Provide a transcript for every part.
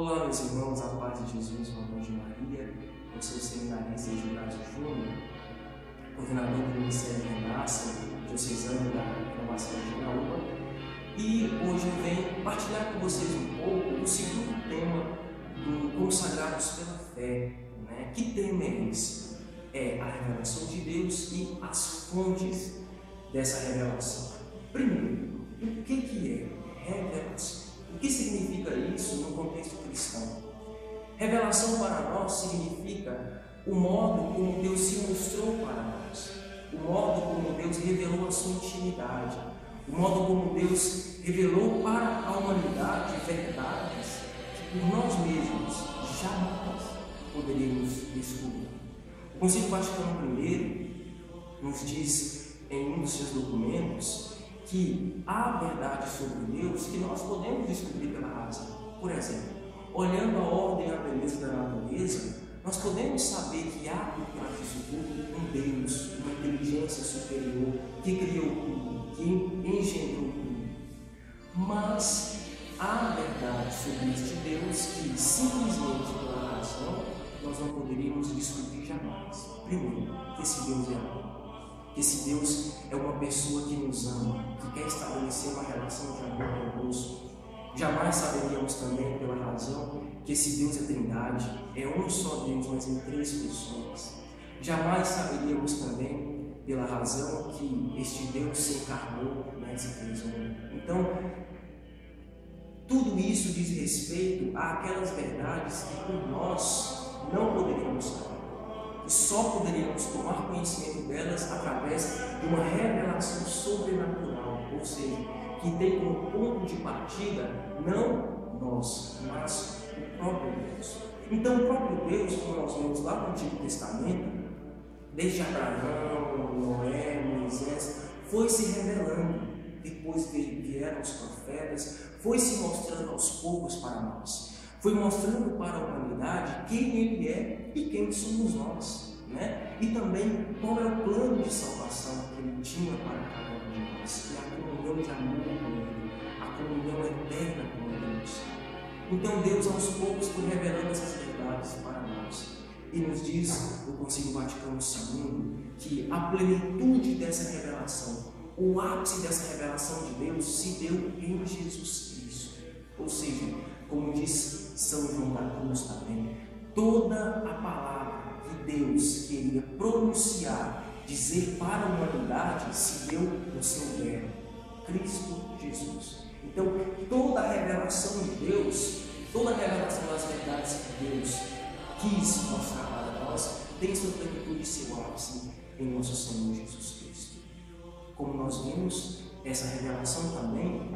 Olá, meus irmãos, a paz de Jesus, o amor de Maria. Eu sou o seminarista Gilberto Júnior, coordenador do Ministério Renasce, diocesano da Renovação de Naúba, e hoje eu venho partilhar com vocês um pouco do segundo tema do Consagrados pela Fé. Que tema é esse? É a revelação de Deus e as fontes dessa revelação. Primeiro, o que é revelação? O que significa isso no contexto cristão? Revelação para nós significa o modo como Deus se mostrou para nós, o modo como Deus revelou a sua intimidade, o modo como Deus revelou para a humanidade verdades que por nós mesmos jamais poderíamos descobrir. O Concílio Vaticano I nos diz em um dos seus documentos que há verdade sobre Deus que nós podemos descobrir pela razão. Por exemplo, olhando a ordem e a beleza da natureza, nós podemos saber que há por trás disso tudo um Deus, uma inteligência superior que criou tudo, que engendrou tudo. Mas há verdade sobre este Deus que simplesmente pela razão nós não poderíamos descobrir jamais. Primeiro, que esse Deus é amor. Que esse Deus é uma pessoa que nos ama, que quer estabelecer uma relação de amor conosco. Jamais saberíamos também, pela razão, que esse Deus é Trindade, é um só Deus, mas em três pessoas. Jamais saberíamos também, pela razão, que este Deus se encarnou e se fez homem. Então, tudo isso diz respeito àquelas verdades que por nós não poderíamos saber. E só poderíamos tomar conhecimento delas através de uma revelação sobrenatural, ou seja, que tem como ponto de partida não nós, mas o próprio Deus. Então, o próprio Deus, como nós vemos lá no Antigo Testamento, desde Abraão, Noé, Moisés, foi se revelando. Depois que vieram os profetas, foi se mostrando aos poucos para nós. Foi mostrando para a humanidade quem Ele é e quem somos nós, E também qual é o plano de salvação que Ele tinha para cada um de nós, e a comunhão de amor com Ele, a comunhão eterna com Deus. Então Deus aos poucos foi revelando essas verdades para nós, e nos diz o Concílio Vaticano II que a plenitude dessa revelação, o ápice dessa revelação de Deus se deu em Jesus Cristo, ou seja, como diz São João da Cruz também, toda a palavra que Deus queria pronunciar, dizer para a humanidade, se deu no seu verbo, Cristo Jesus. Então, toda a revelação de Deus, toda a revelação das verdades que Deus quis mostrar para nós, tem sua plenitude e seu ápice em nosso Senhor Jesus Cristo. Como nós vimos, essa revelação também,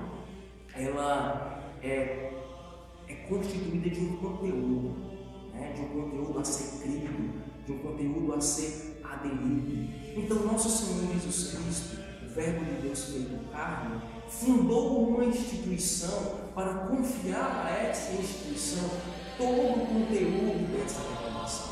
ela é constituída de um conteúdo, de um conteúdo a ser crido, de um conteúdo a ser aderido. Então, nosso Senhor Jesus Cristo, o Verbo de Deus feito carne, fundou uma instituição para confiar a essa instituição todo o conteúdo dessa revelação,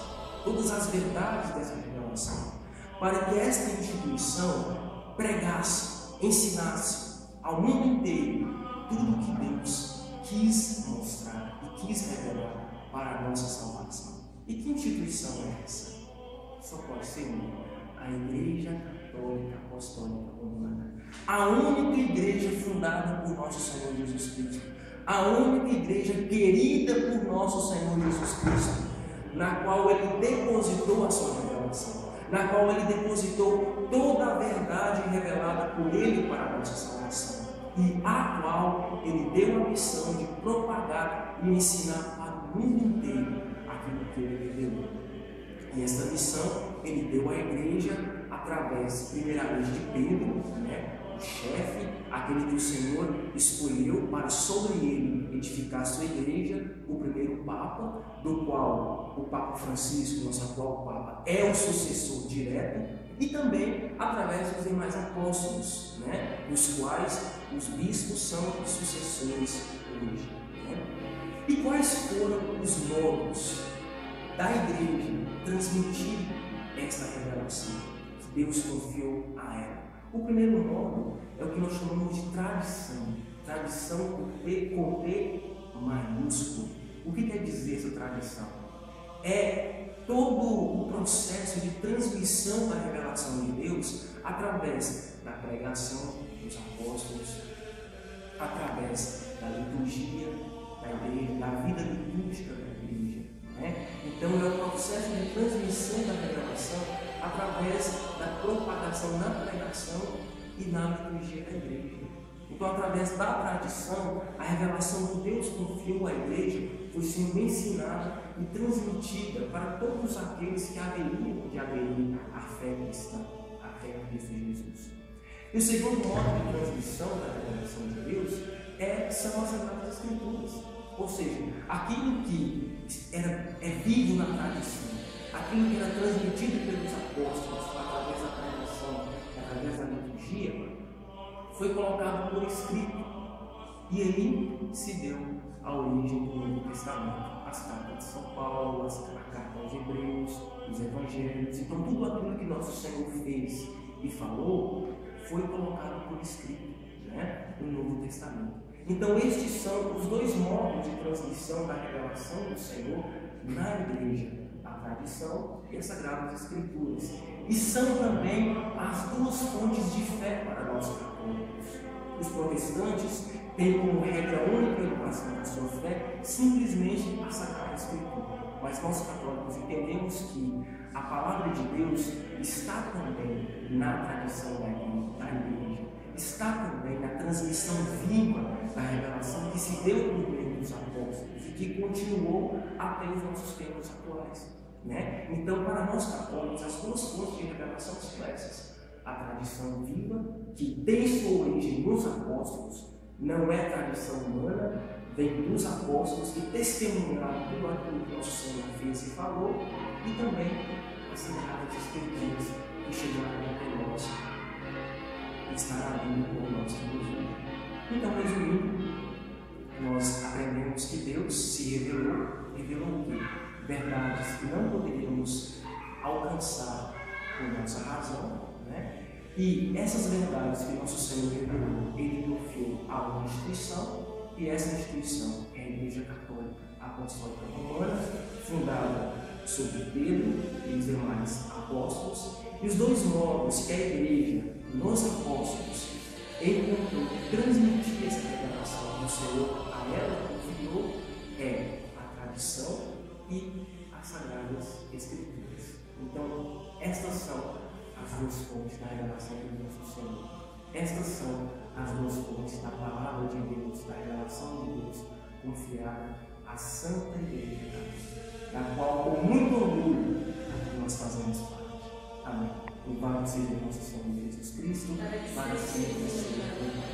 todas as verdades dessa revelação, para que esta instituição pregasse, ensinasse ao mundo inteiro tudo o que Deus quis mostrar e quis revelar para a nossa salvação. E que instituição é essa? Só pode ser uma: a Igreja Católica Apostólica Romana, a única igreja fundada por nosso Senhor Jesus Cristo, a única igreja querida por nosso Senhor Jesus Cristo, na qual Ele depositou a sua revelação, na qual Ele depositou toda a verdade revelada por Ele para a nossa salvação, e a qual Ele deu a missão de propagar e ensinar para o mundo inteiro aquilo que Ele revelou. E esta missão Ele deu à igreja através, primeiramente, de Pedro, o chefe, aquele que o Senhor escolheu para sobre ele edificar a sua igreja, o primeiro Papa, do qual o Papa Francisco, nosso atual Papa, é o sucessor direto, e também através dos demais apóstolos, dos quais os bispos são os sucessores hoje. E quais foram os modos da igreja transmitir esta revelação que Deus confiou a ela? O primeiro modo é o que nós chamamos de tradição. Tradição com P maiúsculo. O que quer dizer essa tradição? É todo o processo de transmissão da revelação de Deus através da pregação dos apóstolos, através da liturgia da igreja, da vida litúrgica da igreja. Né? Então é o processo de transmissão da revelação através da propagação na pregação e na liturgia da igreja. Então, através da tradição, a revelação que Deus confiou à igreja foi sendo ensinada e transmitida para todos aqueles que haveriam de aderir à fé cristã, à fé em Cristo Jesus. E o segundo modo de transmissão da revelação de Deus são as Sagradas Escrituras. Ou seja, aquilo que é vivo na tradição, aquilo que era transmitido pelos apóstolos através da pregação, através da liturgia, foi colocado por escrito. E aí se deu a origem do Novo Testamento, as cartas de São Paulo, a carta aos Hebreus, os Evangelhos. Então tudo aquilo que nosso Senhor fez e falou foi colocado por escrito, né, no Novo Testamento. Então estes são os dois modos de transmissão da revelação do Senhor na igreja, a tradição e as Sagradas Escrituras. E são também as duas fontes de fé para nós católicos. Os protestantes têm como regra única de educação da sua fé simplesmente a Sagrada Escritura. Mas nós católicos entendemos que a palavra de Deus está também na tradição da igreja, está também na transmissão viva da revelação que se deu por meio dos apóstolos e que continuou até os nossos tempos atuais. Né? Então, para nós católicos, as duas fontes de revelação são essas: a tradição viva, que tem sua origem nos apóstolos, não é tradição humana, vem dos apóstolos que testemunharam tudo aquilo que nosso Senhor fez e falou, e também as Sagradas Escrituras que chegaram até nós e estará vindo por nós hoje. Então, resumindo, nós aprendemos que Deus se revelou o quê? Verdades que não poderíamos alcançar por nossa razão, né? E essas verdades que nosso Senhor revelou, Ele confiou a uma instituição, e essa instituição é a Igreja Católica Apostólica Romana, fundada sobre Pedro e os demais apóstolos. E os dois modos que a Igreja, nos apóstolos, encontrou transmitir essa revelação do Senhor a ela confiou é a tradição e as Sagradas Escrituras. Então, estas são as duas fontes da revelação do nosso Senhor. Estas são as duas fontes da palavra de Deus, da revelação de Deus, confiada à Santa Igreja, da qual, com muito orgulho, nós fazemos parte. Amém. Louvado seja nosso Senhor Jesus Cristo, para sempre seja.